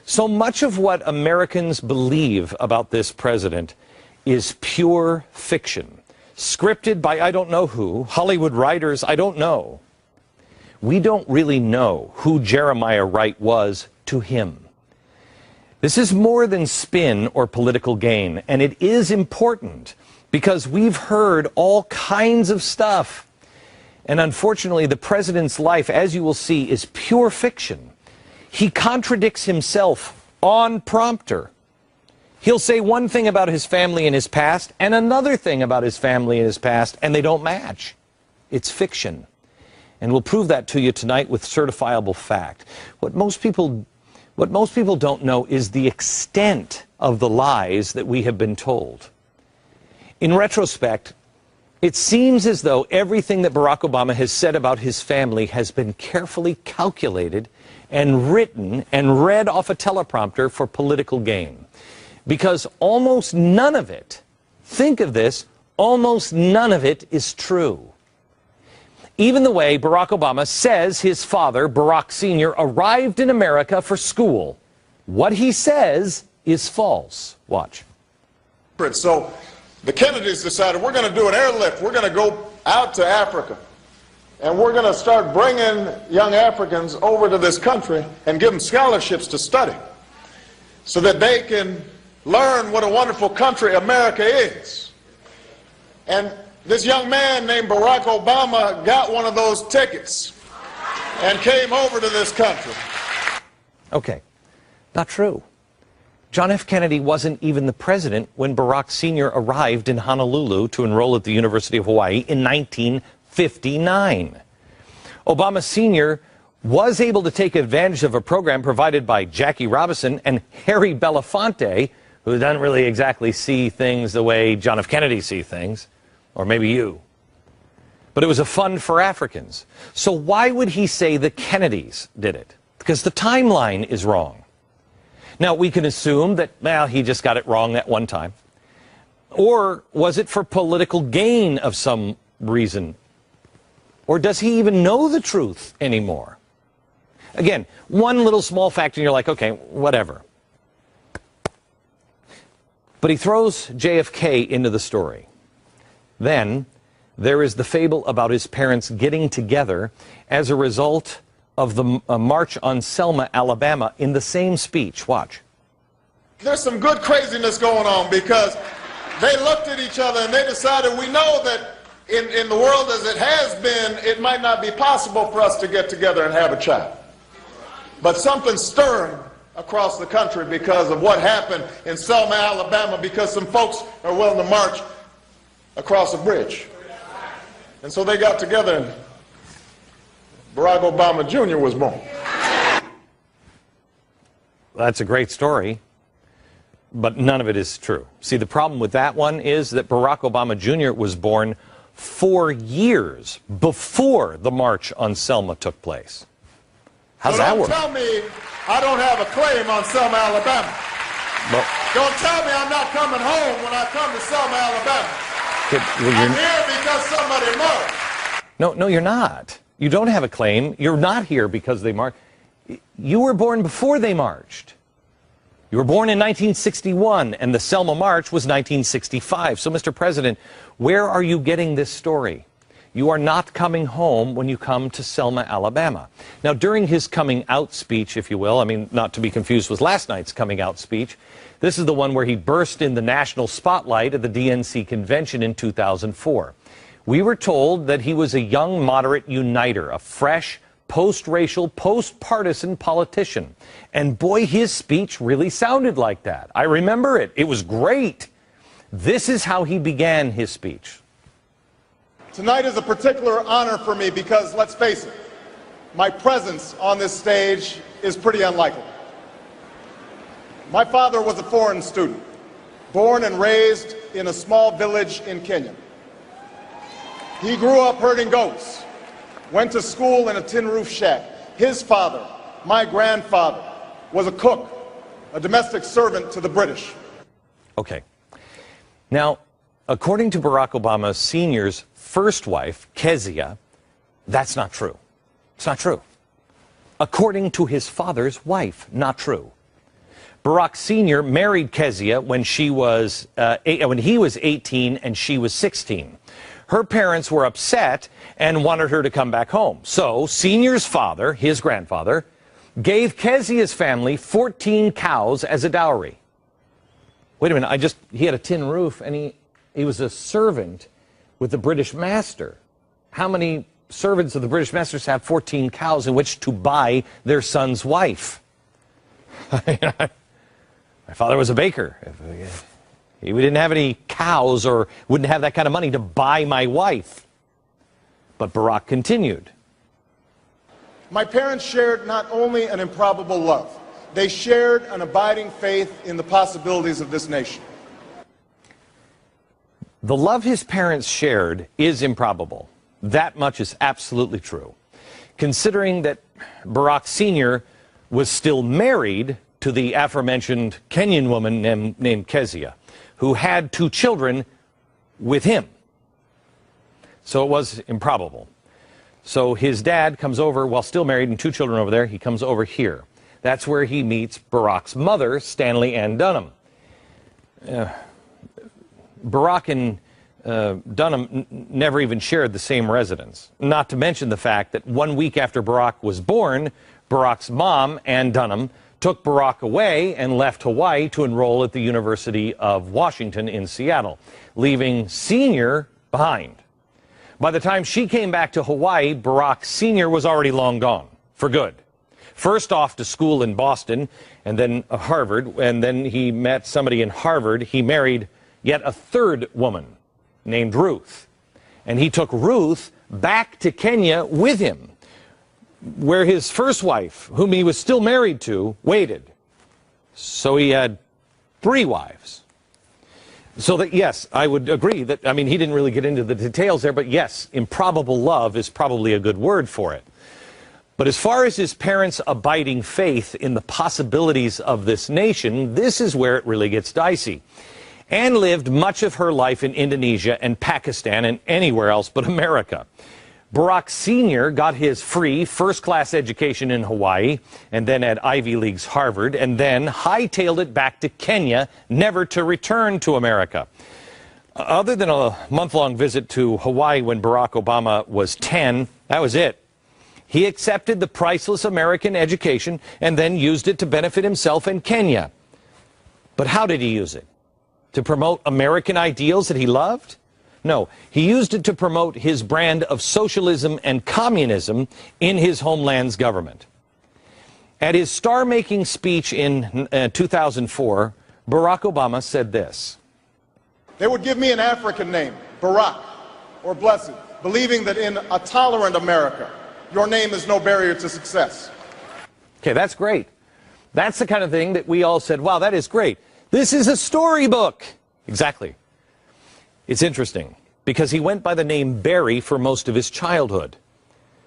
So much of what Americans believe about this president is pure fiction, scripted by I don't know who, Hollywood writers I don't know. We don't really know who Jeremiah Wright was to him. This is more than spin or political gain, and it is important because we've heard all kinds of stuff. And unfortunately, the president's life, as you will see, is pure fiction. He contradicts himself on prompter. He'll say one thing about his family and his past and another thing about his family and his past, and they don't match. It's fiction. And we'll prove that to you tonight with certifiable fact. What most people don't know is the extent of the lies that we have been told. In retrospect, it seems as though everything that Barack Obama has said about his family has been carefully calculated and written and read off a teleprompter for political gain. Because almost none of it, think of this, almost none of it is true. Even the way Barack Obama says his father, Barack Sr., arrived in America for school. What he says is false. Watch. So the Kennedys decided we're going to do an airlift. We're going to go out to Africa. And we're going to start bringing young Africans over to this country and give them scholarships to study so that they can learn what a wonderful country America is. And this young man named Barack Obama got one of those tickets and came over to this country. Okay, not true. John F. Kennedy wasn't even the president when Barack Sr. arrived in Honolulu to enroll at the University of Hawaii in 1959. Obama Sr. was able to take advantage of a program provided by Jackie Robinson and Harry Belafonte, who doesn't really exactly see things the way John F. Kennedy sees things. Or maybe you. But it was a fund for Africans. So why would he say the Kennedys did it? Because the timeline is wrong. Now, we can assume that, well, he just got it wrong that one time. Or was it for political gain of some reason? Or does he even know the truth anymore? Again, one little small fact and you're like, okay, whatever. But he throws JFK into the story. Then there is the fable about his parents getting together as a result of the march on Selma, Alabama, in the same speech. Watch. There's some good craziness going on because they looked at each other and they decided we know that in the world as it has been, it might not be possible for us to get together and have a child. But something's stirring across the country because of what happened in Selma, Alabama, because some folks are willing to march across a bridge. And so they got together and Barack Obama Jr. was born. That's a great story, but none of it is true. See, the problem with that one is that Barack Obama Jr. was born 4 years before the march on Selma took place. How's that work? Don't tell me I don't have a claim on Selma, Alabama. Well, don't tell me I'm not coming home when I come to Selma, Alabama. I'm here because somebody marched. No, you're not. You don't have a claim. You're not here because they marched. You were born before they marched. You were born in 1961, and the Selma March was 1965. So, Mr. President, where are you getting this story? You are not coming home when you come to Selma, Alabama. Now, during his coming out speech, if you will, I mean, not to be confused with last night's coming out speech, this is the one where he burst in the national spotlight at the DNC convention in 2004. We were told that he was a young moderate uniter, a fresh, post-racial, post-partisan politician. And boy, his speech really sounded like that. I remember it. It was great. This is how he began his speech. Tonight is a particular honor for me because, let's face it, my presence on this stage is pretty unlikely. My father was a foreign student, born and raised in a small village in Kenya. He grew up herding goats, went to school in a tin roof shack. His father, my grandfather, was a cook, a domestic servant to the British. Okay. Now, according to Barack Obama Sr.'s first wife, Kezia, that's not true. It's not true. According to his father's wife, not true. Barack Sr. married Kezia when he was 18 and she was 16. Her parents were upset and wanted her to come back home. So Senior's father, his grandfather, gave Kezia's family 14 cows as a dowry. Wait a minute, he had a tin roof and he was a servant with the British master. How many servants of the British masters have 14 cows in which to buy their son's wife? My father was a baker. We didn't have any cows or wouldn't have that kind of money to buy my wife. But Barack continued. My parents shared not only an improbable love, they shared an abiding faith in the possibilities of this nation. The love his parents shared is improbable. That much is absolutely true. Considering that Barack Sr. was still married to the aforementioned Kenyan woman named Kezia, who had 2 children with him. So it was improbable. So his dad comes over, while still married and 2 children over there, he comes over here. That's where he meets Barack's mother, Stanley Ann Dunham. Barack and Dunham never even shared the same residence. Not to mention the fact that 1 week after Barack was born, Barack's mom, Ann Dunham, took Barack away and left Hawaii to enroll at the University of Washington in Seattle, leaving Sr. behind. By the time she came back to Hawaii, Barack Sr. was already long gone, for good. First off to school in Boston, and then Harvard, and then he met somebody in Harvard. He married yet a 3rd woman named Ruth. And he took Ruth back to Kenya with him, where his first wife, whom he was still married to, waited. So he had 3 wives. So that, yes, I would agree that, he didn't really get into the details there, but yes, improbable love is probably a good word for it. But as far as his parents' abiding faith in the possibilities of this nation, this is where it really gets dicey. Anne lived much of her life in Indonesia and Pakistan and anywhere else but America. Barack Sr. got his free first-class education in Hawaii and then at Ivy League's Harvard and then hightailed it back to Kenya, never to return to America. Other than a month-long visit to Hawaii when Barack Obama was 10, that was it. He accepted the priceless American education and then used it to benefit himself and Kenya. But how did he use it? To promote American ideals that he loved? No, he used it to promote his brand of socialism and communism in his homeland's government. At his star-making speech in 2004, Barack Obama said this. They would give me an African name, Barack, or Blessed, believing that in a tolerant America, your name is no barrier to success. Okay, that's great. That's the kind of thing that we all said, wow, that is great. This is a storybook. Exactly. It's interesting because he went by the name Barry for most of his childhood,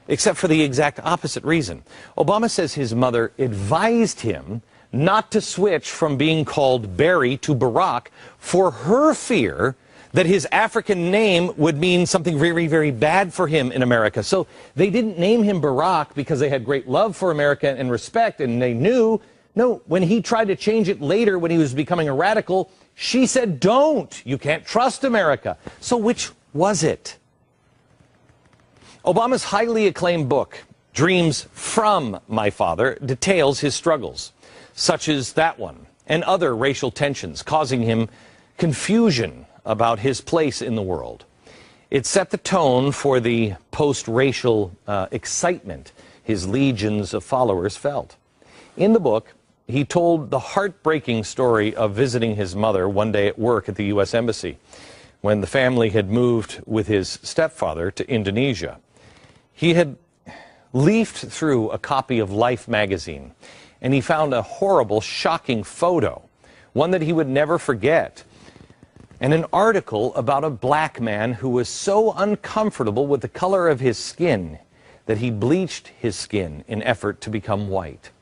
except for the exact opposite reason. Obama says his mother advised him not to switch from being called Barry to Barack for her fear that his African name would mean something very, very bad for him in America. So they didn't name him Barack because they had great love for America and respect, and they knew, no, when he tried to change it later when he was becoming a radical, she said, don't, you can't trust America. So which was it? Obama's highly acclaimed book, Dreams from My Father, details his struggles, such as that one, and other racial tensions, causing him confusion about his place in the world. It set the tone for the post-racial excitement his legions of followers felt. In the book, he told the heartbreaking story of visiting his mother one day at work at the U.S. Embassy when the family had moved with his stepfather to Indonesia. He had leafed through a copy of Life magazine, and he found a horrible, shocking photo, one that he would never forget, and an article about a black man who was so uncomfortable with the color of his skin that he bleached his skin in effort to become white.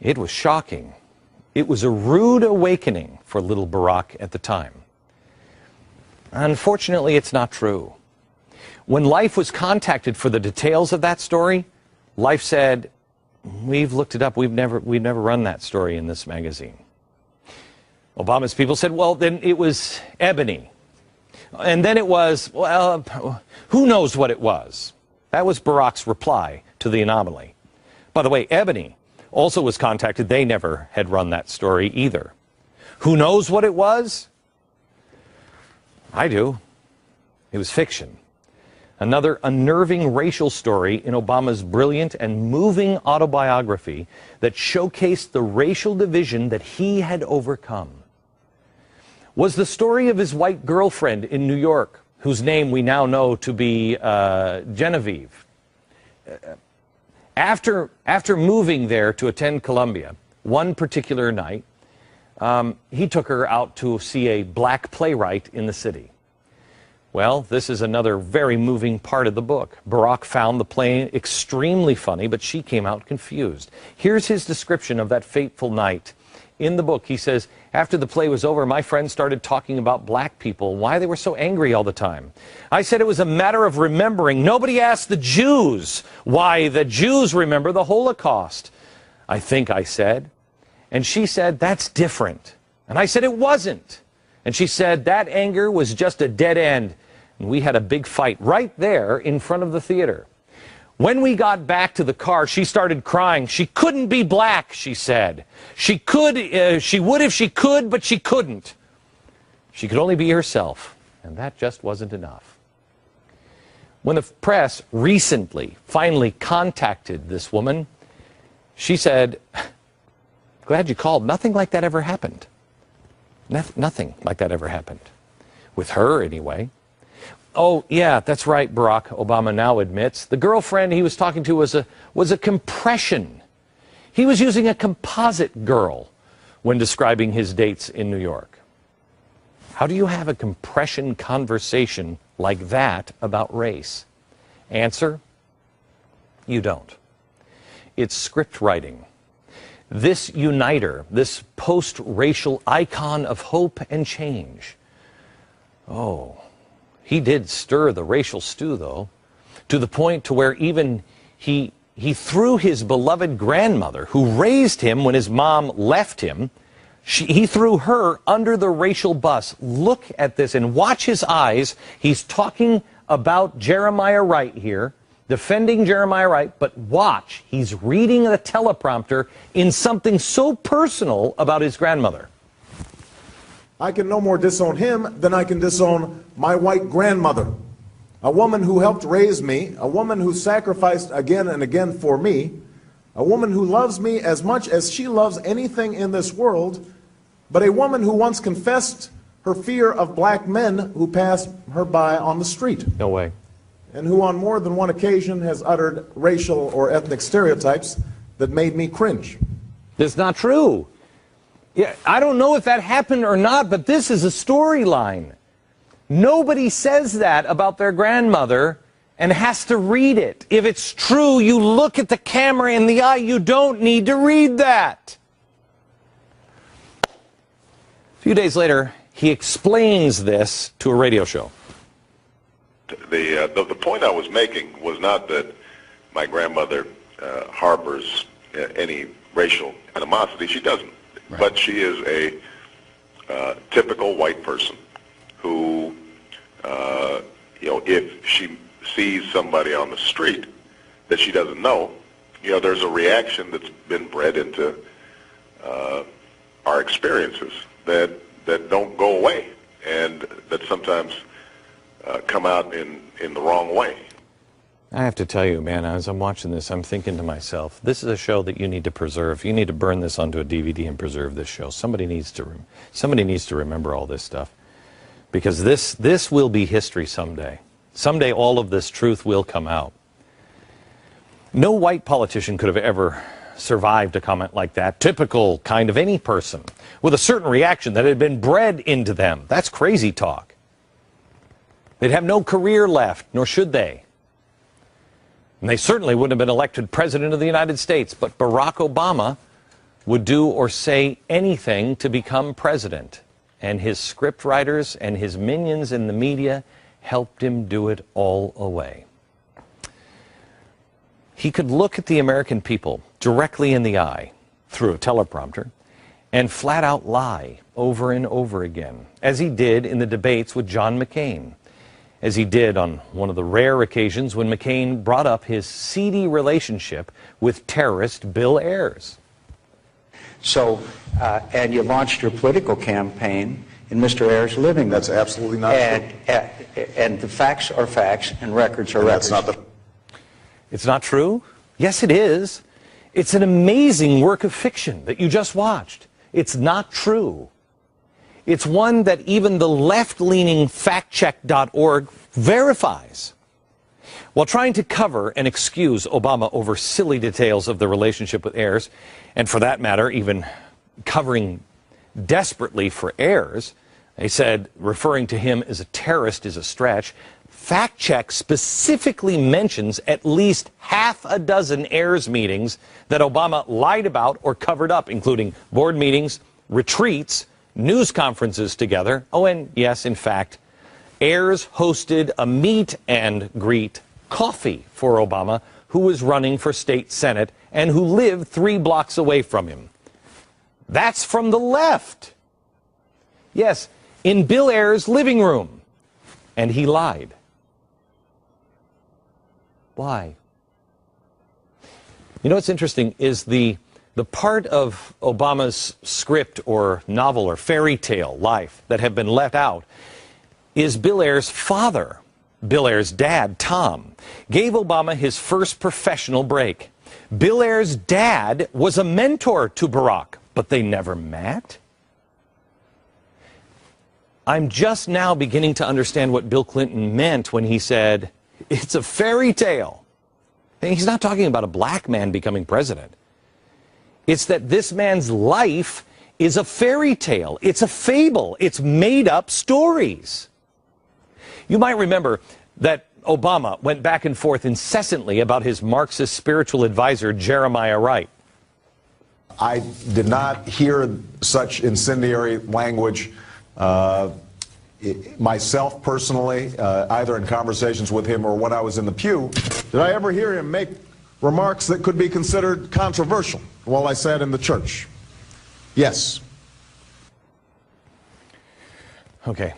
It was shocking. It was a rude awakening for little Barack at the time. Unfortunately, it's not true. When Life was contacted for the details of that story, Life said, We've looked it up. We've never run that story in this magazine. Obama's people said, well, then it was Ebony. And then it was, well, who knows what it was? That was Barack's reply to the anomaly. By the way, Ebony also was contacted. They never had run that story either. Who knows what it was? I do. It was fiction. Another unnerving racial story in Obama's brilliant and moving autobiography that showcased the racial division that he had overcome. Was the story of his white girlfriend in New York, whose name we now know to be Genevieve. After moving there to attend Columbia, one particular night, he took her out to see a black playwright in the city. Well, this is another very moving part of the book. Barack found the play extremely funny, but she came out confused. Here's his description of that fateful night. In the book, he says, after the play was over, my friends started talking about black people, why they were so angry all the time. I said it was a matter of remembering. Nobody asked the Jews why the Jews remember the Holocaust. I think I said. And she said, that's different. And I said, it wasn't. And she said, that anger was just a dead end. And we had a big fight right there in front of the theater. When we got back to the car, she started crying. She couldn't be black, she said. She would if she could, but she couldn't. She could only be herself, and that just wasn't enough. When the press recently finally contacted this woman, she said, glad you called. Nothing like that ever happened. Nothing like that ever happened. With her, anyway. Oh, yeah, that's right, Barack Obama now admits. The girlfriend he was talking to was a compression. He was using a composite girl when describing his dates in New York. How do you have a compression conversation like that about race? Answer, you don't. It's script writing. This uniter, this post-racial icon of hope and change. Oh, he did stir the racial stew, though, to the point to where even he threw his beloved grandmother, who raised him when his mom left him, he threw her under the racial bus. Look at this and watch his eyes. He's talking about Jeremiah Wright here, defending Jeremiah Wright, but watch, he's reading a teleprompter in something so personal about his grandmother. I can no more disown him than I can disown my white grandmother, a woman who helped raise me, a woman who sacrificed again and again for me, a woman who loves me as much as she loves anything in this world, but a woman who once confessed her fear of black men who passed her by on the street. No way. And who on more than one occasion has uttered racial or ethnic stereotypes that made me cringe. That's not true. Yeah, I don't know if that happened or not, but this is a storyline. Nobody says that about their grandmother and has to read it. If it's true, you look at the camera in the eye. You don't need to read that. A few days later, he explains this to a radio show. The point I was making was not that my grandmother harbors any racial animosity. She doesn't. Right. But she is a typical white person who, if she sees somebody on the street that she doesn't know, there's a reaction that's been bred into our experiences that don't go away and that sometimes come out in the wrong way. I have to tell you, man, as I'm watching this, I'm thinking to myself, this is a show that you need to preserve. You need to burn this onto a DVD and preserve this show. Somebody needs to remember all this stuff, because this will be history someday. Someday all of this truth will come out. No white politician could have ever survived a comment like that, typical kind of any person, with a certain reaction that had been bred into them. That's crazy talk. They'd have no career left, nor should they. And they certainly wouldn't have been elected president of the United States. But Barack Obama would do or say anything to become president. And his scriptwriters and his minions in the media helped him do it all away. He could look at the American people directly in the eye through a teleprompter and flat out lie over and over again, as he did in the debates with John McCain, as he did on one of the rare occasions when McCain brought up his seedy relationship with terrorist Bill Ayers. So, and you launched your political campaign in Mr. Ayers' living room. That's absolutely not true. And the facts are facts and records are records. That's not It's not true? Yes, it is. It's an amazing work of fiction that you just watched. It's not true. It's one that even the left-leaning factcheck.org verifies. While trying to cover and excuse Obama over silly details of the relationship with Ayers, and for that matter, even covering desperately for Ayers, they said referring to him as a terrorist is a stretch. Fact Check specifically mentions at least half a dozen Ayers meetings that Obama lied about or covered up, including board meetings, retreats, news conferences together. Oh, and yes, in fact, Ayers hosted a meet and greet coffee for Obama, who was running for state senate and who lived 3 blocks away from him. That's from the left. Yes, in Bill Ayers' living room. And he lied. Why? You know what's interesting is the part of Obama's script or novel or fairy tale life that have been left out is Bill Ayers' father. Bill Ayers' dad, Tom, gave Obama his first professional break. Bill Ayers' dad was a mentor to Barack, but they never met. I'm just now beginning to understand what Bill Clinton meant when he said, it's a fairy tale. And he's not talking about a black man becoming president. It's that this man's life is a fairy tale. It's a fable. It's made up stories. You might remember that Obama went back and forth incessantly about his Marxist spiritual advisor, Jeremiah Wright. I did not hear such incendiary language myself personally, either in conversations with him or when I was in the pew. Did I ever hear him make remarks that could be considered controversial while I sat in the church? Yes. Okay.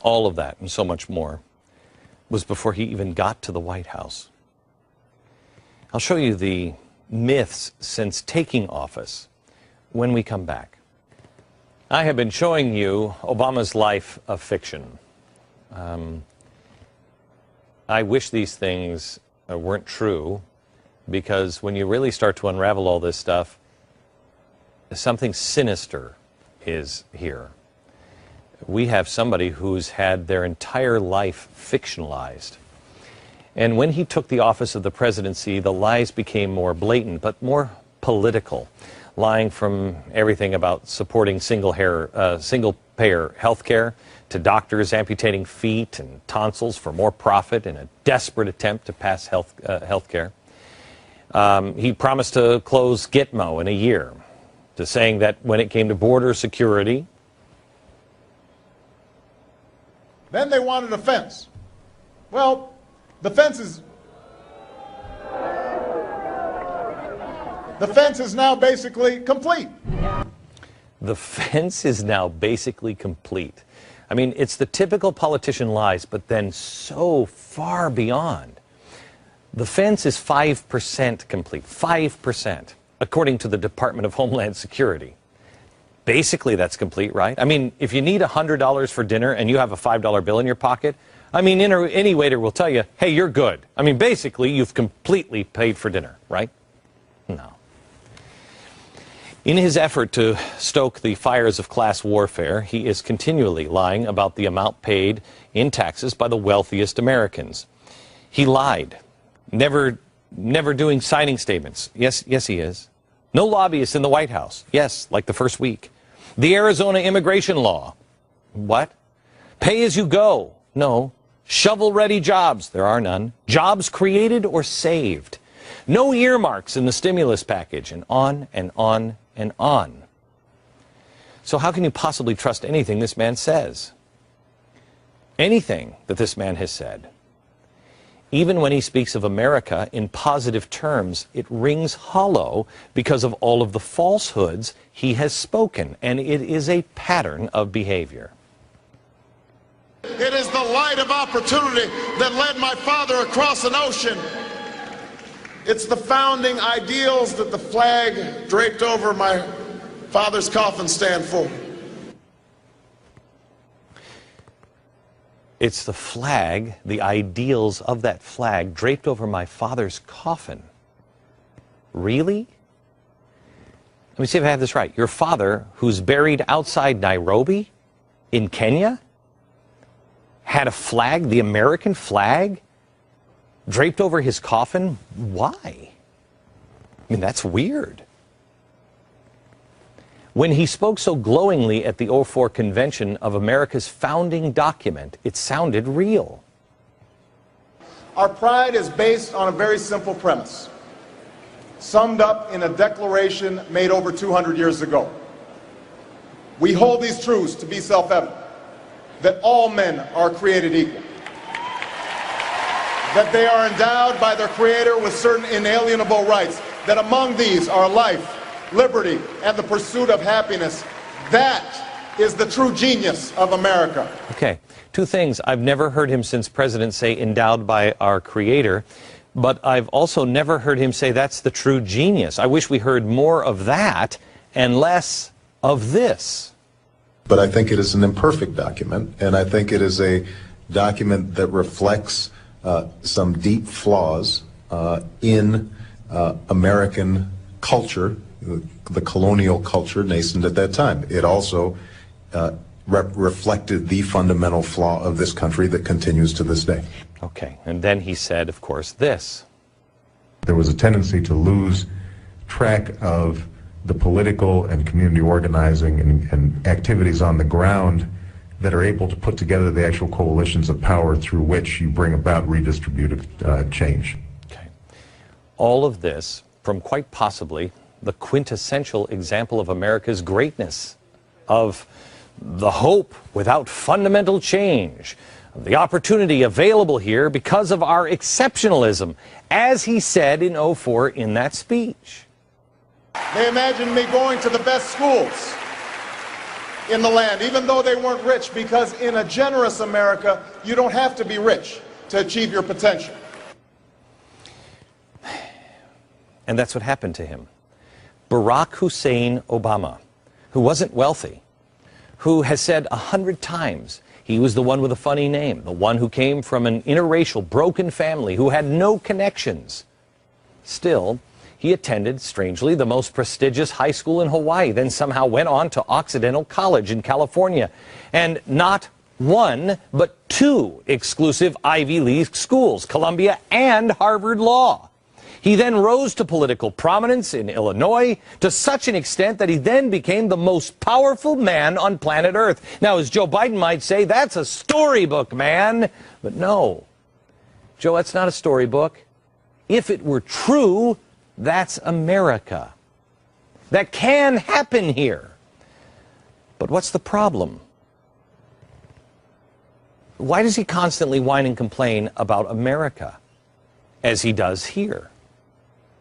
All of that and so much more was before he even got to the White House. I'll show you the myths since taking office when we come back. I have been showing you Obama's life of fiction. I wish these things weren't true, because when you really start to unravel all this stuff, something sinister is here. We have somebody who's had their entire life fictionalized. And when he took the office of the presidency, the lies became more blatant, but more political, lying from everything about supporting single-payer health care to doctors amputating feet and tonsils for more profit in a desperate attempt to pass health care. He promised to close Gitmo in a year, to saying that when it came to border security, then they wanted a fence. Well, the fence is now basically complete. The fence is now basically complete. I mean, it's the typical politician lies, but then so far beyond. The fence is 5% complete, 5%, according to the Department of Homeland Security. Basically, that's complete, right? I mean, if you need $100 for dinner and you have a $5 bill in your pocket, I mean, any waiter will tell you, hey, you're good. I mean, basically, you've completely paid for dinner, right? No. In his effort to stoke the fires of class warfare, he is continually lying about the amount paid in taxes by the wealthiest Americans. He lied, never doing signing statements. Yes, he is. No lobbyists in the White House. Yes, like the first week. The Arizona immigration law. What? Pay as you go. No. Shovel-ready jobs. There are none. Jobs created or saved. No earmarks in the stimulus package, and on and on and on. So how can you possibly trust anything this man says? Anything that this man has said. Even when he speaks of America in positive terms, it rings hollow because of all of the falsehoods he has spoken, and it is a pattern of behavior. It is the light of opportunity that led my father across an ocean. It's the founding ideals that the flag draped over my father's coffin stand for. It's the flag, the ideals of that flag draped over my father's coffin. Really? Let me see if I have this right. Your father, who's buried outside Nairobi in Kenya, had a flag, the American flag, draped over his coffin? Why? I mean, that's weird. When he spoke so glowingly at the '04 convention of America's founding document, it sounded real. Our pride is based on a very simple premise, summed up in a declaration made over 200 years ago. We hold these truths to be self-evident, that all men are created equal, that they are endowed by their Creator with certain inalienable rights, that among these are life, liberty, and the pursuit of happiness. That is the true genius of America. Okay, two things. I've never heard him since President say endowed by our Creator, but I've also never heard him say that's the true genius. I wish we heard more of that and less of this. But I think it is an imperfect document, and I think it is a document that reflects some deep flaws in American culture, the colonial culture nascent at that time. It also reflected the fundamental flaw of this country that continues to this day. Okay, and then he said, of course, this. There was a tendency to lose track of the political and community organizing and activities on the ground that are able to put together the actual coalitions of power through which you bring about redistributive change. Okay. All of this from quite possibly the quintessential example of America's greatness, of the hope without fundamental change, the opportunity available here because of our exceptionalism, as he said in '04 in that speech. They imagined me going to the best schools in the land, even though they weren't rich, because in a generous America, you don't have to be rich to achieve your potential. And that's what happened to him. Barack Hussein Obama, who wasn't wealthy, who has said 100 times he was the one with a funny name, the one who came from an interracial, broken family, who had no connections. Still, he attended, strangely, the most prestigious high school in Hawaii, then somehow went on to Occidental College in California. And not one, but two exclusive Ivy League schools, Columbia and Harvard Law. He then rose to political prominence in Illinois to such an extent that he then became the most powerful man on planet Earth. Now, as Joe Biden might say, that's a storybook, man. But no, Joe, that's not a storybook. If it were true, that's America. That can happen here. But what's the problem? Why does he constantly whine and complain about America, as he does here?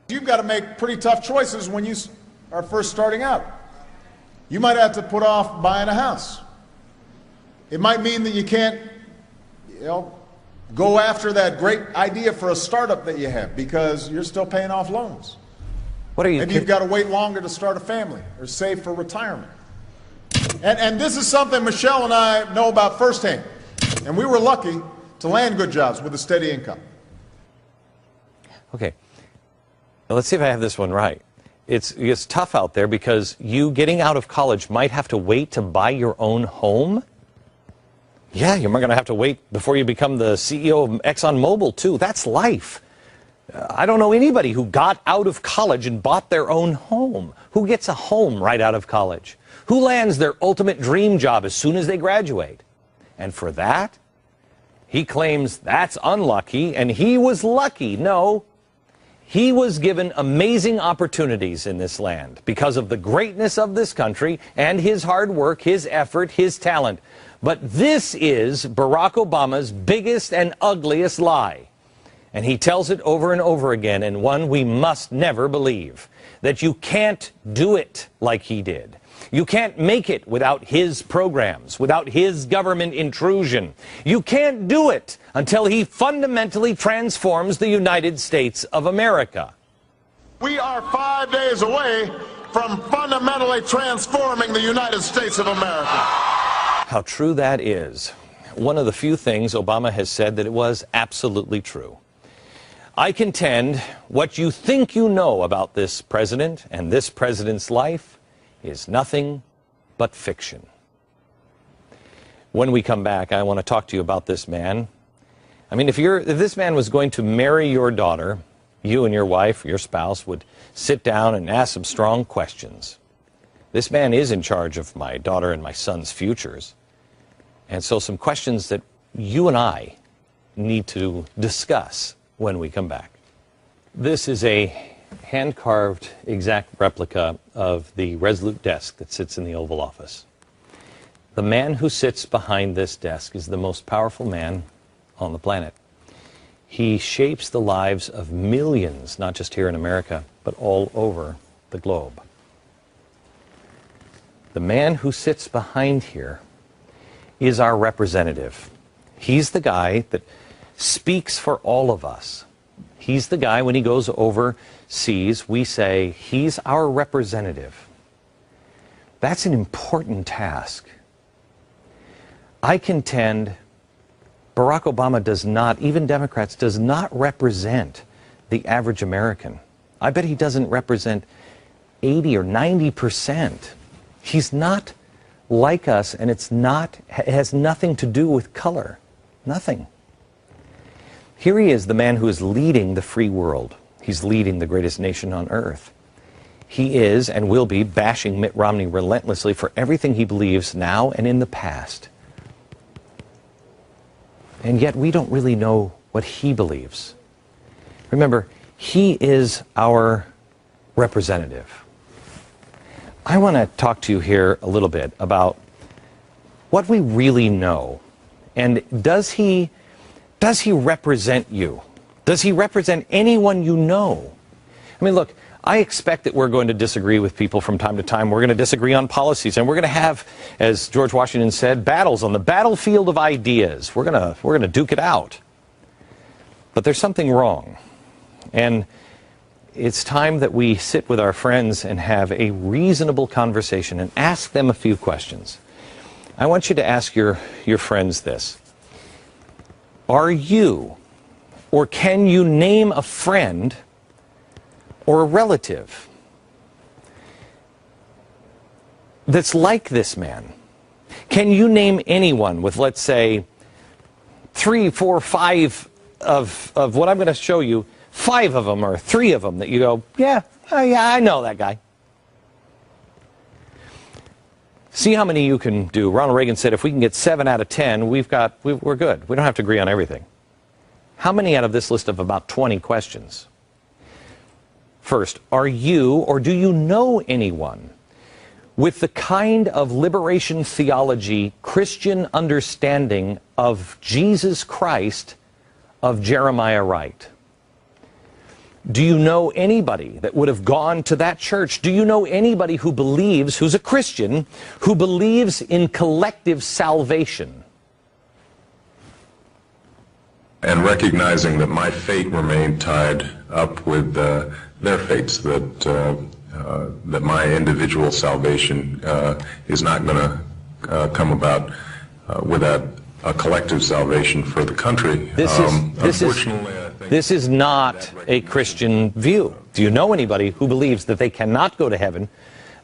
You've got to make pretty tough choices when you are first starting out. You might have to put off buying a house. It might mean that you can't, go after that great idea for a startup that you have because you're still paying off loans. Maybe you've got to wait longer to start a family or save for retirement. And this is something Michelle and I know about firsthand. And we were lucky to land good jobs with a steady income. Okay. Now, let's see if I have this one right. It's tough out there because you getting out of college might have to wait to buy your own home. Yeah, you're going to have to wait before you become the CEO of ExxonMobil, too. That's life. I don't know anybody who got out of college and bought their own home. Who gets a home right out of college? Who lands their ultimate dream job as soon as they graduate? And for that, he claims that's unlucky, and he was lucky. No. He was given amazing opportunities in this land because of the greatness of this country and his hard work, his effort, his talent. But this is Barack Obama's biggest and ugliest lie. And he tells it over and over again, and one we must never believe, that you can't do it like he did. You can't make it without his programs, without his government intrusion. You can't do it until he fundamentally transforms the United States of America. We are 5 days away from fundamentally transforming the United States of America. How true that is. One of the few things Obama has said that it was absolutely true. I contend what you think you know about this president and this president's life is nothing but fiction. When we come back, I want to talk to you about this man. I mean, if this man was going to marry your daughter, you and your wife, your spouse, would sit down and ask some strong questions. This man is in charge of my daughter and my son's futures. And so some questions that you and I need to discuss when we come back. This is a hand-carved exact replica of the Resolute desk that sits in the Oval Office. The man who sits behind this desk is the most powerful man on the planet. He shapes the lives of millions, not just here in America, but all over the globe. The man who sits behind here is our representative. He's the guy that speaks for all of us. He's the guy, when he goes overseas, we say, he's our representative. That's an important task. I contend Barack Obama does not, even Democrats, does not represent the average American. I bet he doesn't represent 80 or 90%. He's not like us, and it has nothing to do with color. Nothing. Here he is, the man who is leading the free world. He's leading the greatest nation on earth. He is and will be bashing Mitt Romney relentlessly for everything he believes now and in the past. And yet we don't really know what he believes. Remember, he is our representative. I want to talk to you here a little bit about what we really know. And does he represent you? Does he represent anyone you know? I mean, look, I expect that we're going to disagree with people from time to time. We're going to disagree on policies, and we're going to have, as George Washington said, battles on the battlefield of ideas. We're going to duke it out. But there's something wrong. And it's time that we sit with our friends and have a reasonable conversation and ask them a few questions. I want you to ask your friends this. Are you, or can you name a friend or a relative that's like this man? Can you name anyone with, let's say, 3, 4, 5 of what I'm going to show you, 5 of them or 3 of them that you go, yeah, I know that guy. See how many you can do. Ronald Reagan said if we can get 7 out of 10, we're good. We don't have to agree on everything. How many out of this list of about 20 questions? First, are you or do you know anyone with the kind of liberation theology, Christian understanding of Jesus Christ of Jeremiah Wright? Do you know anybody that would have gone to that church? Do you know anybody who believes, who's a Christian, who believes in collective salvation? And recognizing that my fate remained tied up with their fates, that my individual salvation is not going to come about without a collective salvation for the country. This is not a Christian view. Do you know anybody who believes that they cannot go to heaven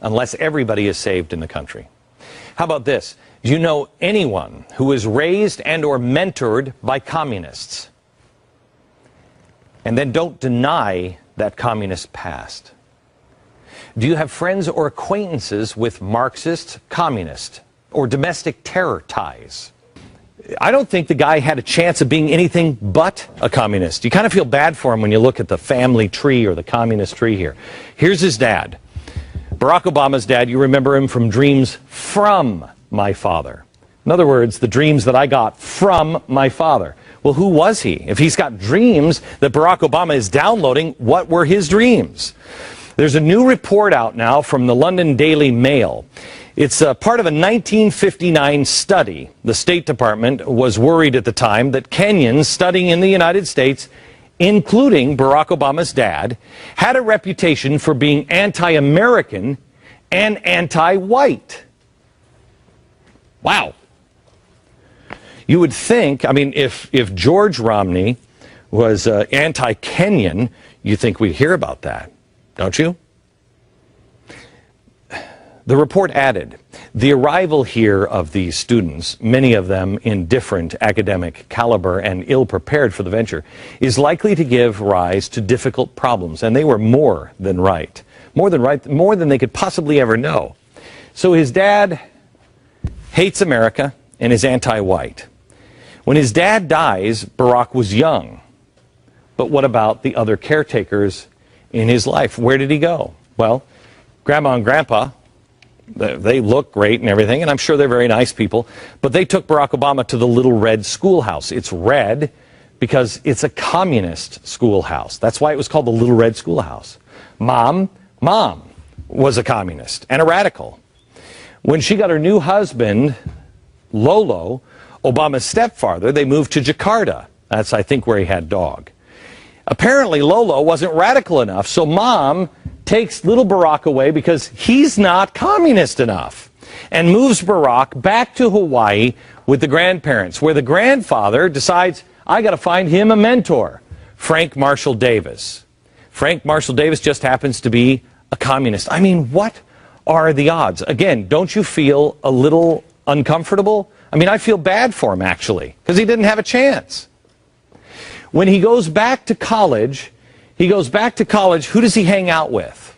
unless everybody is saved in the country? How about this? Do you know anyone who was raised and or mentored by communists? And then don't deny that communist past. Do you have friends or acquaintances with Marxist, communist, or domestic terror ties? I don't think the guy had a chance of being anything but a communist. You kind of feel bad for him when you look at the family tree or the communist tree here. Here's his dad. Barack Obama's dad, you remember him from Dreams from My Father. In other words, the dreams that I got from my father. Well, who was he? If he's got dreams that Barack Obama is downloading, what were his dreams? There's a new report out now from the London Daily Mail. It's part of a 1959 study. The State Department was worried at the time that Kenyans studying in the United States, including Barack Obama's dad, had a reputation for being anti-American and anti-white. Wow. You would think, I mean, if George Romney was anti-Kenyan, you'd think we'd hear about that, don't you? The report added, the arrival here of these students, many of them in different academic caliber and ill-prepared for the venture, is likely to give rise to difficult problems. And they were more than right, more than they could possibly ever know. So his dad hates America and is anti-white. When his dad dies, Barack was young. But what about the other caretakers in his life? Where did he go? Well, Grandma and Grandpa, they look great and everything, and I'm sure they're very nice people, but they took Barack Obama to the Little Red Schoolhouse. It's red because it's a communist schoolhouse. That's why it was called the Little Red Schoolhouse. Mom was a communist and a radical. When she got her new husband, Lolo, Obama's stepfather, they moved to Jakarta. That's, I think, where he had dog. Apparently, Lolo wasn't radical enough, so Mom takes little Barack away because he's not communist enough and moves Barack back to Hawaii with the grandparents, where the grandfather decides, I got to find him a mentor, Frank Marshall Davis. Frank Marshall Davis just happens to be a communist. I mean, what are the odds? Again, don't you feel a little uncomfortable? I mean, I feel bad for him, actually, because he didn't have a chance. When he goes back to college, who does he hang out with?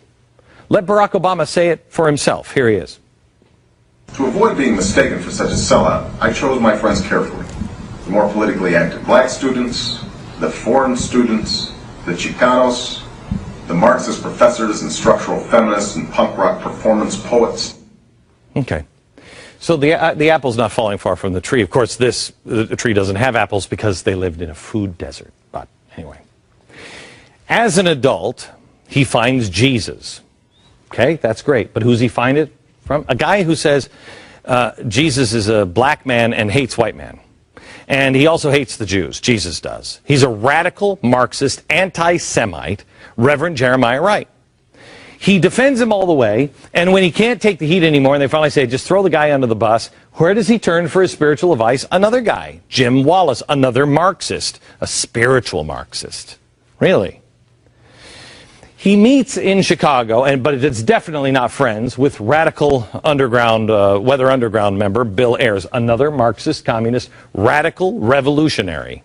Let Barack Obama say it for himself. Here he is. To avoid being mistaken for such a sellout, I chose my friends carefully. The more politically active black students, the foreign students, the Chicanos, the Marxist professors and structural feminists and punk rock performance poets. Okay. So the apple's not falling far from the tree. Of course, the tree doesn't have apples because they lived in a food desert. But anyway. As an adult, he finds Jesus. Okay, that's great. But who's he find it from? A guy who says Jesus is a black man and hates white men. And he also hates the Jews. Jesus does. He's a radical Marxist, anti-Semite, Reverend Jeremiah Wright. He defends him all the way, and when he can't take the heat anymore, and they finally say, just throw the guy under the bus, where does he turn for his spiritual advice? Another guy, Jim Wallace, another Marxist, a spiritual Marxist. Really? He meets in Chicago, but it's definitely not friends, with radical underground, Weather Underground member Bill Ayers, another Marxist, communist, radical revolutionary.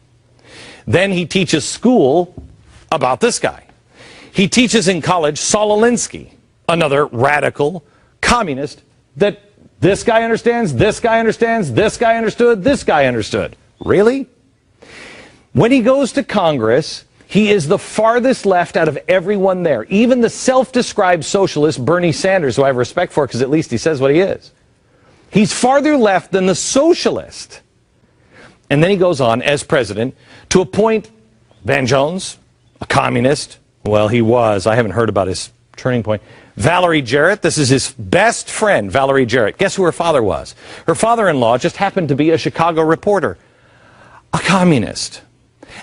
Then he teaches school about this guy. He teaches in college Saul Alinsky, another radical communist that this guy understands, this guy understands, this guy understood, this guy understood. Really? When he goes to Congress, he is the farthest left out of everyone there. Even the self-described socialist Bernie Sanders, who I have respect for because at least he says what he is. He's farther left than the socialist. And then he goes on, as president, to appoint Van Jones, a communist. Well, he was. I haven't heard about his turning point. Valerie Jarrett, this is his best friend, Valerie Jarrett. Guess who her father was? Her father-in-law just happened to be a Chicago reporter, a communist,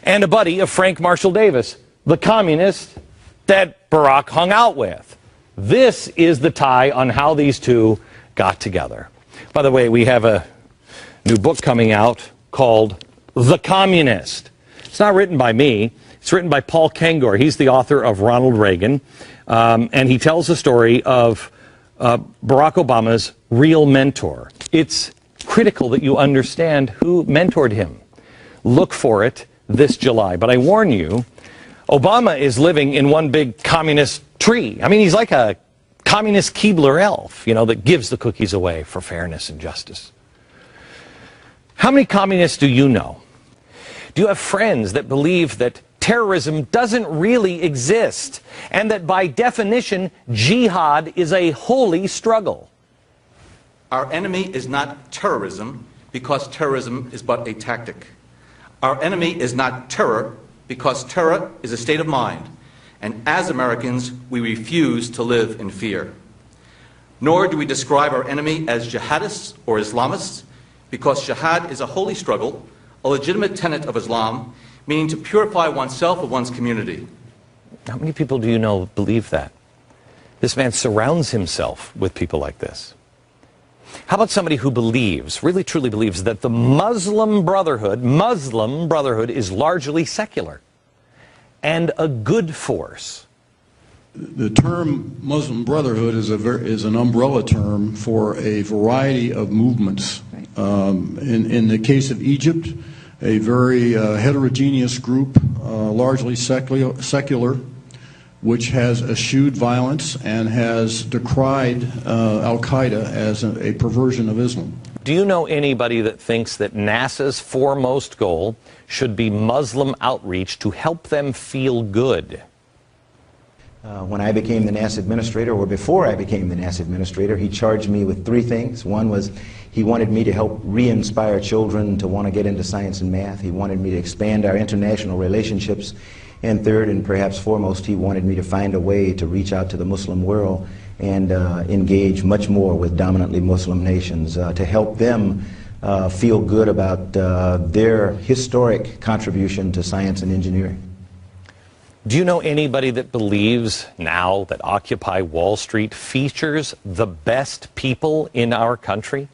and a buddy of Frank Marshall Davis, the communist that Barack hung out with. This is the tie on how these two got together. By the way, we have a new book coming out called The Communist. It's not written by me. It's written by Paul Kengor. He's the author of Ronald Reagan, and he tells the story of Barack Obama's real mentor. It's critical that you understand who mentored him. Look for it this July. But I warn you, Obama is living in one big communist tree. I mean, he's like a communist Keebler elf, you know, that gives the cookies away for fairness and justice. How many communists do you know? Do you have friends that believe that terrorism doesn't really exist, and that by definition, jihad is a holy struggle? Our enemy is not terrorism, because terrorism is but a tactic. Our enemy is not terror, because terror is a state of mind, and as Americans, we refuse to live in fear. Nor do we describe our enemy as jihadists or Islamists, because jihad is a holy struggle, a legitimate tenet of Islam, meaning to purify oneself or one's community. How many people do you know believe that? This man surrounds himself with people like this. How about somebody who believes, really truly believes, that the Muslim Brotherhood is largely secular and a good force? The term Muslim Brotherhood is an umbrella term for a variety of movements. In the case of Egypt, a very heterogeneous group, largely secular, which has eschewed violence and has decried al-Qaeda as a perversion of Islam. Do you know anybody that thinks that NASA's foremost goal should be Muslim outreach to help them feel good? When I became the NASA administrator, or before I became the NASA administrator, he charged me with 3 things. One was he wanted me to help re-inspire children to want to get into science and math. He wanted me to expand our international relationships. And third, and perhaps foremost, he wanted me to find a way to reach out to the Muslim world and engage much more with dominantly Muslim nations to help them feel good about their historic contribution to science and engineering. Do you know anybody that believes now that Occupy Wall Street features the best people in our country?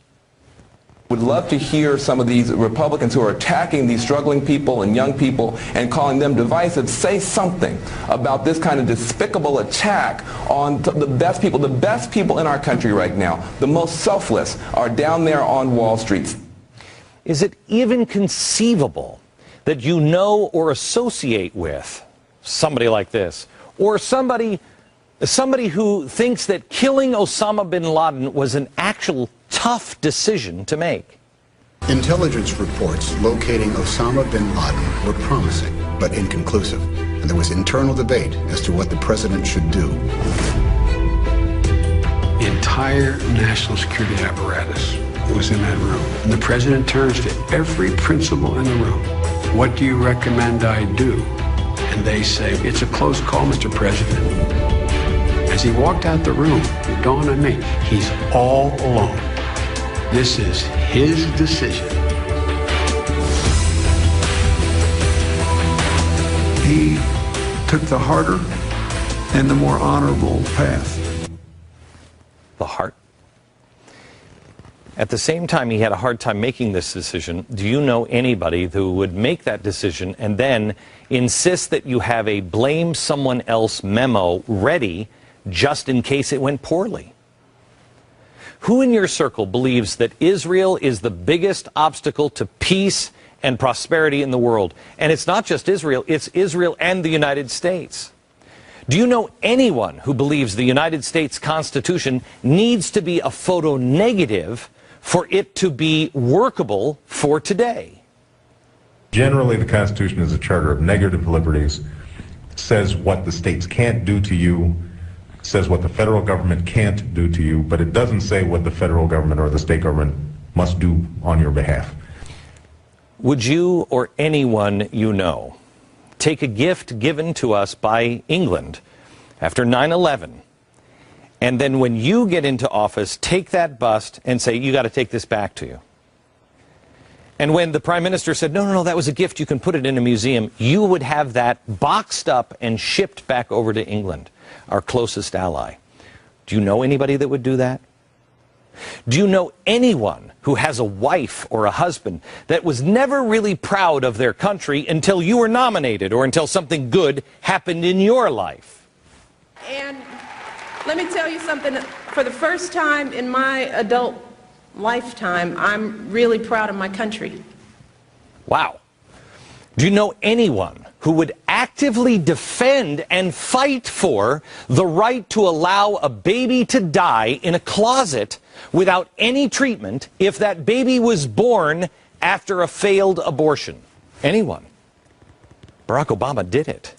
Would love to hear some of these Republicans who are attacking these struggling people and young people and calling them divisive say something about this kind of despicable attack on the best people in our country right now. The most selfless are down there on Wall Street. Is it even conceivable that you know or associate with somebody like this, or somebody who thinks that killing Osama bin Laden was an actual tough decision to make? Intelligence reports locating Osama bin Laden were promising, but inconclusive, and there was internal debate as to what the president should do. The entire national security apparatus was in that room. And the president turns to every principal in the room. What do you recommend I do? And they say, it's a close call, Mr. President. As he walked out the room, it dawned on me, he's all alone. This is his decision. He took the harder and the more honorable path. The heart? At the same time he had a hard time making this decision, do you know anybody who would make that decision and then insist that you have a blame someone else memo ready just in case it went poorly? Who in your circle believes that Israel is the biggest obstacle to peace and prosperity in the world? And it's not just Israel, it's Israel and the United States. Do you know anyone who believes the United States Constitution needs to be a photo negative for it to be workable for today? Generally, the Constitution is a charter of negative liberties. It says what the states can't do to you, says what the federal government can't do to you, but it doesn't say what the federal government or the state government must do on your behalf. Would you or anyone you know take a gift given to us by England after 9/11, and then when you get into office, take that bust and say, you got to take this back to you? And when the Prime Minister said, no, that was a gift, you can put it in a museum, you would have that boxed up and shipped back over to England, our closest ally. Do you know anybody that would do that? Do you know anyone who has a wife or a husband that was never really proud of their country until you were nominated or until something good happened in your life? And let me tell you something. For the first time in my adult lifetime, I'm really proud of my country. Wow. Do you know anyone who would actively defend and fight for the right to allow a baby to die in a closet without any treatment if that baby was born after a failed abortion? Anyone. Barack Obama did it.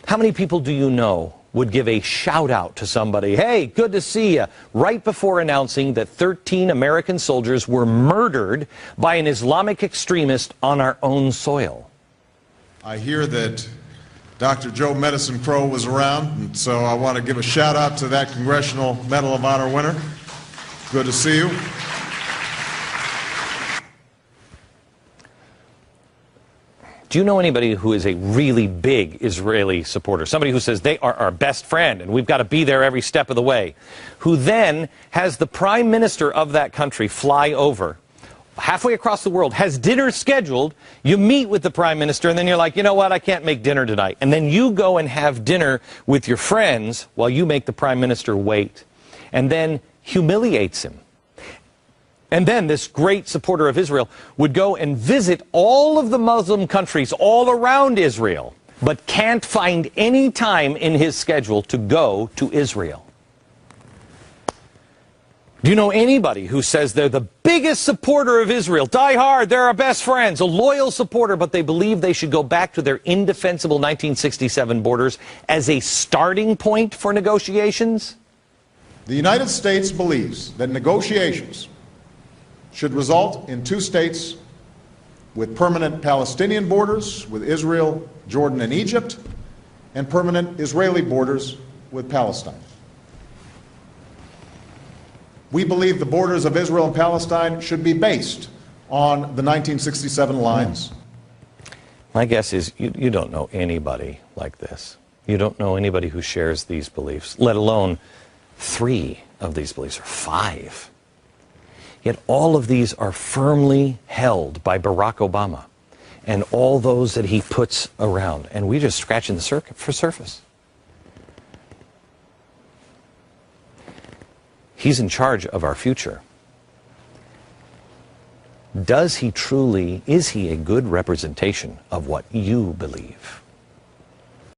How many people do you know would give a shout out to somebody, hey, good to see you, right before announcing that 13 American soldiers were murdered by an Islamic extremist on our own soil. I hear that Dr. Joe Medicine Crow was around, and so I want to give a shout out to that Congressional Medal of Honor winner. Good to see you. Do you know anybody who is a really big Israeli supporter? Somebody who says they are our best friend and we've got to be there every step of the way, who then has the prime minister of that country fly over halfway across the world, has dinner scheduled, you meet with the prime minister, and then you're like, you know what, I can't make dinner tonight. And then you go and have dinner with your friends while you make the prime minister wait, and then humiliates him. And then this great supporter of Israel would go and visit all of the Muslim countries all around Israel, but can't find any time in his schedule to go to Israel. Do you know anybody who says they're the biggest supporter of Israel, die hard, they're our best friends, a loyal supporter, but they believe they should go back to their indefensible 1967 borders as a starting point for negotiations? The United States believes that negotiations should result in two states with permanent Palestinian borders with Israel, Jordan, and Egypt, and permanent Israeli borders with Palestine. We believe the borders of Israel and Palestine should be based on the 1967 lines. My guess is you don't know anybody like this. You don't know anybody who shares these beliefs, let alone 3 of these beliefs, or 5. Yet all of these are firmly held by Barack Obama and all those that he puts around. And we just scratching the surface. He's in charge of our future. Is he a good representation of what you believe?